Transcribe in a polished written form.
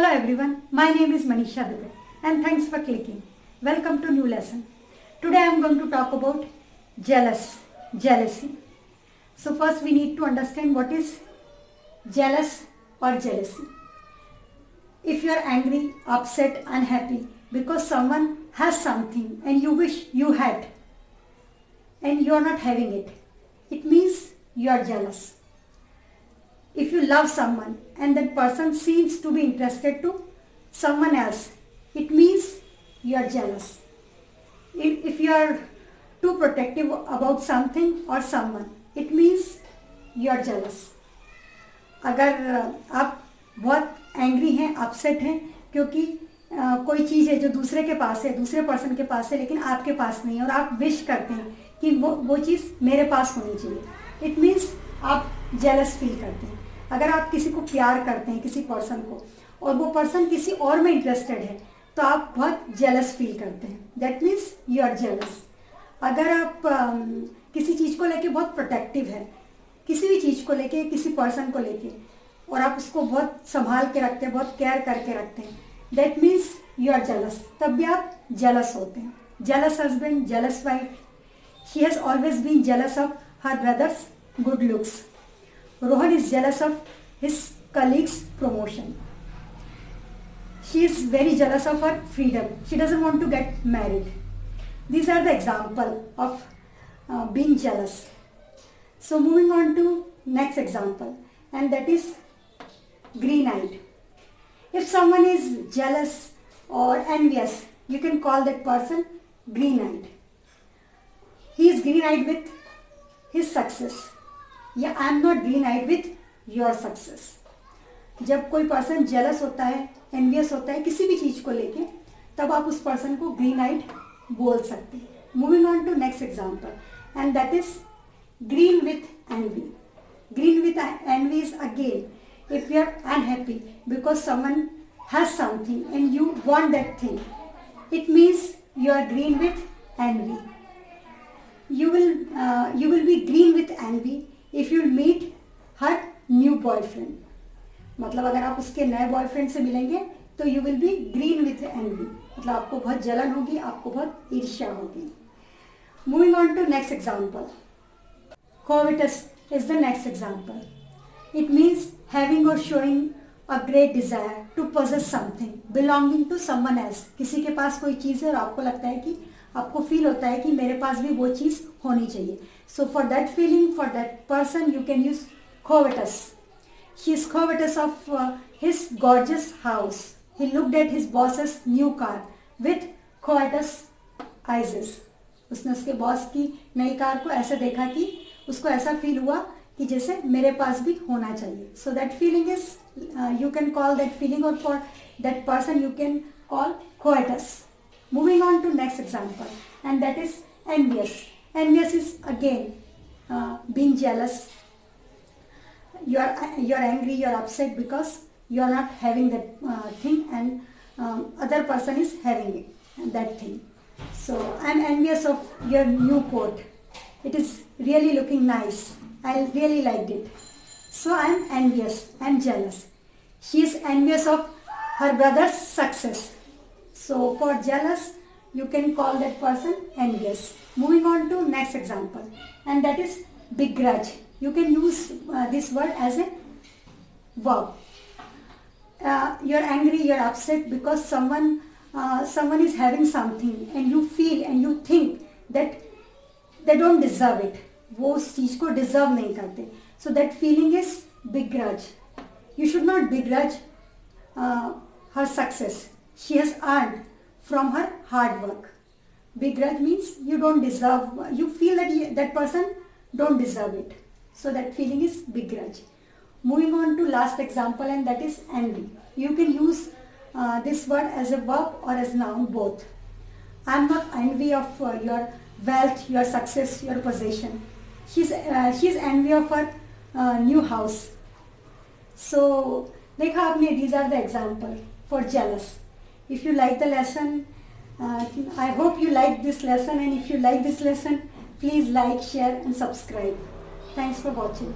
Hello everyone, my name is Manisha Dubey and thanks for clicking. Welcome to new lesson. Today I am going to talk about jealousy. So first we need to understand what is jealous or jealousy. If you are angry, upset, unhappy because someone has something and you wish you had and you are not having it, it means you are jealous. If you love someone and that person seems to be interested to someone else, it means you are jealous. If you are too protective about something or someone, it means you are jealous. अगर आप बहुत angry हैं, upset हैं क्योंकि कोई चीज़ है जो दूसरे के पास है, दूसरे पर्सन के पास है लेकिन आपके पास नहीं है और आप विश करते हैं कि वो चीज़ मेरे पास होनी चाहिए, इट मीन्स आप जेलस फील करते हैं. अगर आप किसी को प्यार करते हैं, किसी पर्सन को, और वो पर्सन किसी और में इंटरेस्टेड है तो आप बहुत जेलस फील करते हैं. That means you are jealous. अगर आप किसी चीज़ को लेके बहुत प्रोटेक्टिव है, किसी भी चीज़ को लेके, किसी पर्सन को लेके, और आप उसको बहुत संभाल के रखते हैं, बहुत केयर करके रखते हैं, that means you are jealous. तब भी आप जेलस होते हैं. Jealous husband, jealous wife. She has always been jealous of her brother's good looks. Rohan is jealous of his colleague's promotion. She is very jealous of her freedom. She doesn't want to get married. These are the example of being jealous. So moving on to next example, and that is green-eyed. If someone is jealous or envious, you can call that person green-eyed. He is green-eyed with his success. या I am not green eyed with your success. जब कोई person jealous होता है, envious होता है किसी भी चीज़ को लेके, तब आप उस पर्सन को ग्रीन आइड बोल सकते हैं. Moving on to next example, and that is green with envy. Green with envy is again if you are unhappy because someone has something and you want that thing, it means you are green with envy. You will be green with envy if you meet her new boyfriend. मतलब अगर आप उसके नए boyfriend से मिलेंगे तो you will be green with envy. मतलब आपको बहुत जलन होगी, आपको बहुत ईर्ष्या होगी. Moving on to next example. Covetous is the next example. It means having or showing a great desire to possess something belonging to someone else. किसी के पास कोई चीज़ है और आपको लगता है कि आपको फील होता है कि मेरे पास भी वो चीज़ होनी चाहिए. So for that feeling, for that person you can use covetous. She is covetous of his gorgeous house. He looked at his boss's new car with covetous eyes. उसने उसके बॉस की नई कार को ऐसे देखा कि उसको ऐसा फील हुआ कि जैसे मेरे पास भी होना चाहिए. So that feeling is, you can call that feeling, or for that person you can call covetous. Moving on to next example, and that is envious. Envious is again being jealous. You are angry, you are upset because you are not having that thing, and other person is having that thing. So I am envious of your new coat. It is really looking nice. I really liked it. So I am envious. I am jealous. She is envious of her brother's success. So for jealous, you can call that person envious. Moving on to next example, and that is begrudge. You can use this word as a verb. You are angry, you are upset because someone is having something, and you feel and you think that they don't deserve it. वो उस चीज़ को deserve नहीं करते. So that feeling is begrudge. You should not begrudge her success. She has earned from her hard work. Begrudge means you don't deserve, you feel that that person don't deserve it. So that feeling is begrudge. Moving on to last example, and that is envy. You can use this word as a verb or as noun, both. I am not envy of your wealth, your success, your possession. She is envy of her new house. So देखा आपने, these are the example for jealous. If you like the lesson, I hope you like this lesson, and if you like this lesson, please like, share and subscribe. Thanks for watching.